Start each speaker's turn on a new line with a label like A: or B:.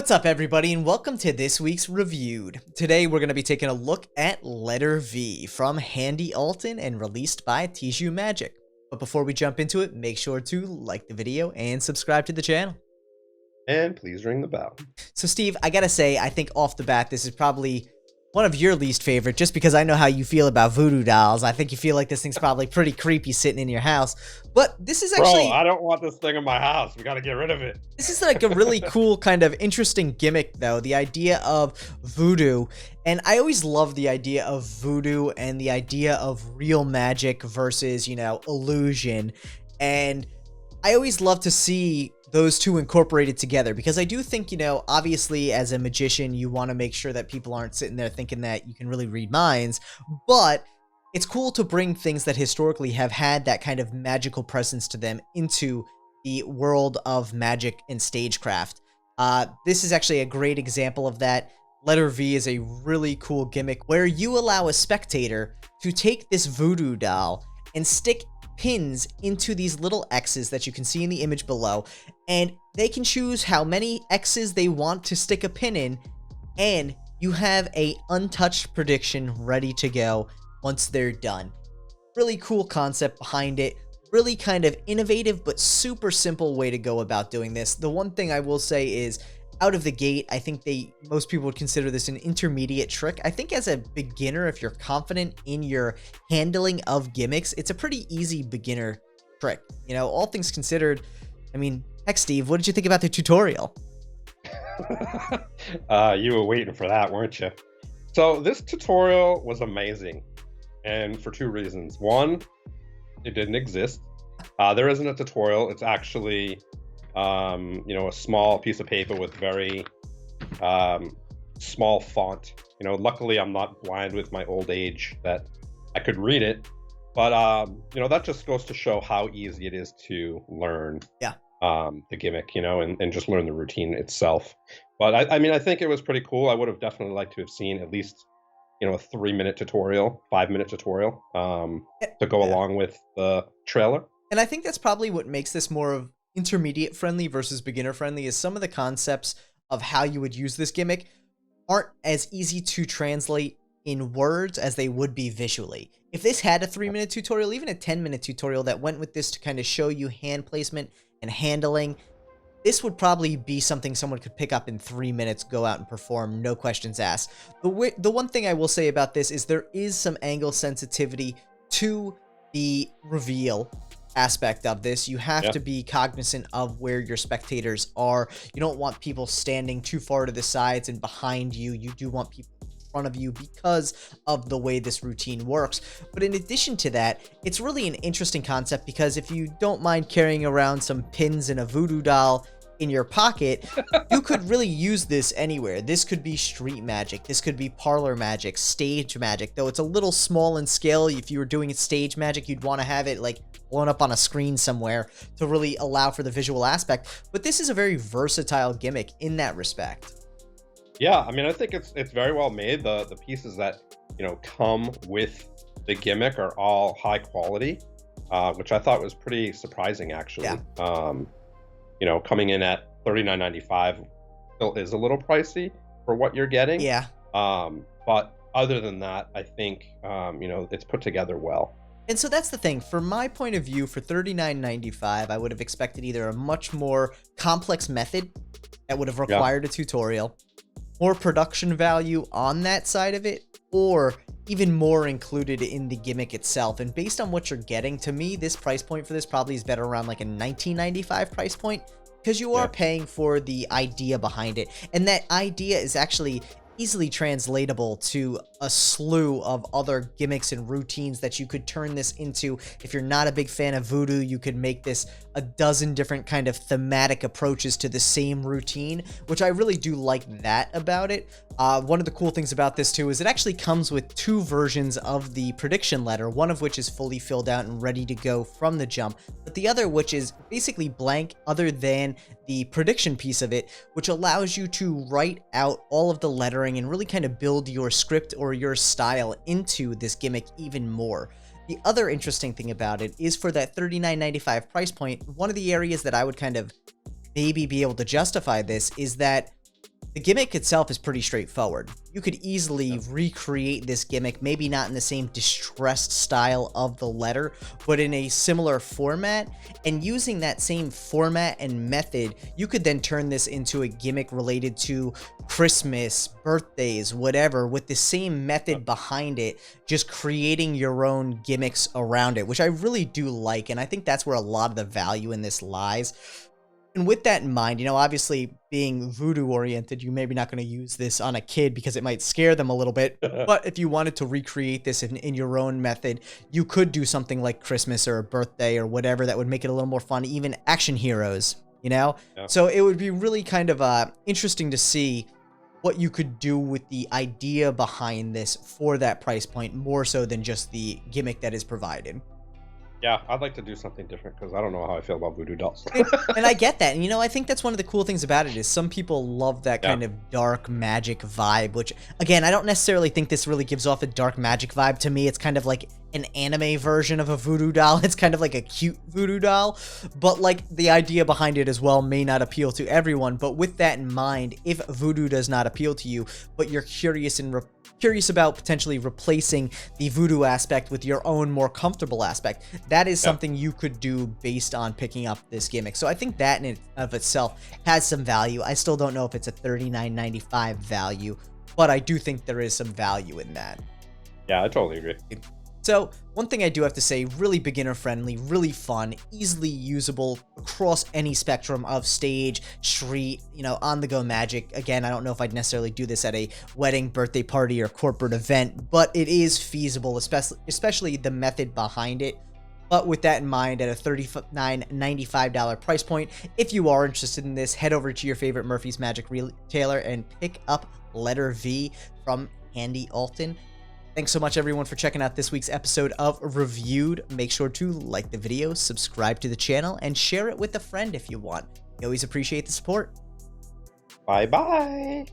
A: What's up, everybody, and welcome to this week's Reviewed. Today, we're going to be taking a look at Letter V from Handy Altan and released by Tjiu Magic. But before we jump into it, make sure to like the video and subscribe to the channel.
B: And please ring the bell.
A: So, Steve, I gotta say, I think off the bat, this is probably one of your least favorite, just because I know how you feel about voodoo dolls. I think you feel like this thing's probably pretty creepy sitting in your house. But this is actually...
B: Bro, I don't want this thing in my house. We gotta get rid of it.
A: This is like a really cool kind of interesting gimmick, though. The idea of voodoo. And I always love the idea of voodoo and the idea of real magic versus, you know, illusion. And I always love to see those two incorporated together, because I do think, you know, obviously as a magician, you want to make sure that people aren't sitting there thinking that you can really read minds, but it's cool to bring things that historically have had that kind of magical presence to them into the world of magic and stagecraft. This is actually a great example of that. Letter V is a really cool gimmick where you allow a spectator to take this voodoo doll and stick pins into these little X's that you can see in the image below, and they can choose how many X's they want to stick a pin in, and you have a untouched prediction ready to go once they're done. Really cool concept behind it. Really kind of innovative but super simple way to go about doing this. The one thing I will say is, out of the gate, I think most people would consider this an intermediate trick. I think as a beginner, if you're confident in your handling of gimmicks, it's a pretty easy beginner trick. You know, all things considered, I mean, heck, Steve, what did you think about the tutorial?
B: You were waiting for that, weren't you? So this tutorial was amazing, and for two reasons. One, it didn't exist. There isn't a tutorial. It's actually you know, a small piece of paper with very small font. You know, luckily I'm not blind with my old age that I could read it, but you know, that just goes to show how easy it is to learn the gimmick, you know, and just learn the routine itself. But I mean, I think it was pretty cool. I would have definitely liked to have seen at least, you know, a 3-minute tutorial, 5-minute tutorial to go along with the trailer.
A: And I think that's probably what makes this more of intermediate friendly versus beginner friendly, is some of the concepts of how you would use this gimmick aren't as easy to translate in words as they would be visually. If this had a 3-minute tutorial, even a 10-minute tutorial that went with this to kind of show you hand placement and handling, this would probably be something someone could pick up in 3 minutes, go out and perform, no questions asked. The one thing I will say about this is there is some angle sensitivity to the reveal aspect of this. You have to be cognizant of where your spectators are. You don't want people standing too far to the sides and behind you. You do want people in front of you because of the way this routine works. But in addition to that, it's really an interesting concept, because if you don't mind carrying around some pins and a voodoo doll in your pocket, you could really use this anywhere. This could be street magic. This could be parlor magic, stage magic, though it's a little small in scale. If you were doing stage magic, you'd want to have it like blown up on a screen somewhere to really allow for the visual aspect. But this is a very versatile gimmick in that respect.
B: Yeah, I mean, I think it's very well made. The pieces that, you know, come with the gimmick are all high quality, which I thought was pretty surprising, actually. You know, coming in at $39.95 still is a little pricey for what you're getting.
A: Yeah.
B: But other than that, I think, you know, it's put together well.
A: And so that's the thing. From my point of view, for $39.95, I would have expected either a much more complex method that would have required a tutorial, more production value on that side of it, or even more included in the gimmick itself. And based on what you're getting, to me, this price point for this probably is better around like a $19.95 price point, because you are paying for the idea behind it. And that idea is actually easily translatable to a slew of other gimmicks and routines that you could turn this into. If you're not a big fan of voodoo, you could make this a dozen different kind of thematic approaches to the same routine, which I really do like that about it. One of the cool things about this too is it actually comes with 2 versions of the prediction letter, one of which is fully filled out and ready to go from the jump, but the other which is basically blank other than the prediction piece of it, which allows you to write out all of the lettering and really kind of build your script or your style into this gimmick even more. The other interesting thing about it is, for that $39.95 price point, one of the areas that I would kind of maybe be able to justify this is that The gimmick itself is pretty straightforward. You could easily recreate this gimmick, maybe not in the same distressed style of the letter, but in a similar format. And using that same format and method, you could then turn this into a gimmick related to Christmas, birthdays, whatever, with the same method behind it, just creating your own gimmicks around it, which I really do like. And I think that's where a lot of the value in this lies. And with that in mind, you know, obviously being voodoo oriented, you're maybe not going to use this on a kid because it might scare them a little bit. But if you wanted to recreate this in your own method, you could do something like Christmas or a birthday or whatever that would make it a little more fun, even action heroes, you know? Yeah. So it would be really kind of interesting to see what you could do with the idea behind this for that price point, more so than just the gimmick that is provided.
B: Yeah, I'd like to do something different because I don't know how I feel about voodoo dolls.
A: And I get that. And, you know, I think that's one of the cool things about it is some people love that kind of dark magic vibe, which, again, I don't necessarily think this really gives off a dark magic vibe. To me, it's kind of like an anime version of a voodoo doll. It's kind of like a cute voodoo doll. But, like, the idea behind it as well may not appeal to everyone. But with that in mind, if voodoo does not appeal to you, but you're curious about potentially replacing the voodoo aspect with your own more comfortable aspect, that is something you could do based on picking up this gimmick. So I think that in of itself has some value. I still don't know if it's a $39.95 value, but I do think there is some value in that.
B: Yeah, I totally agree.
A: So one thing I do have to say, really beginner friendly, really fun, easily usable across any spectrum of stage, street, you know, on the go magic. Again, I don't know if I'd necessarily do this at a wedding, birthday party, or corporate event, but it is feasible, especially the method behind it. But with that in mind, at a $39.95 price point, if you are interested in this, head over to your favorite Murphy's Magic retailer and pick up letter V from Handy Altan. Thanks so much, everyone, for checking out this week's episode of Reviewed. Make sure to like the video, subscribe to the channel, and share it with a friend if you want. We always appreciate the support.
B: Bye-bye.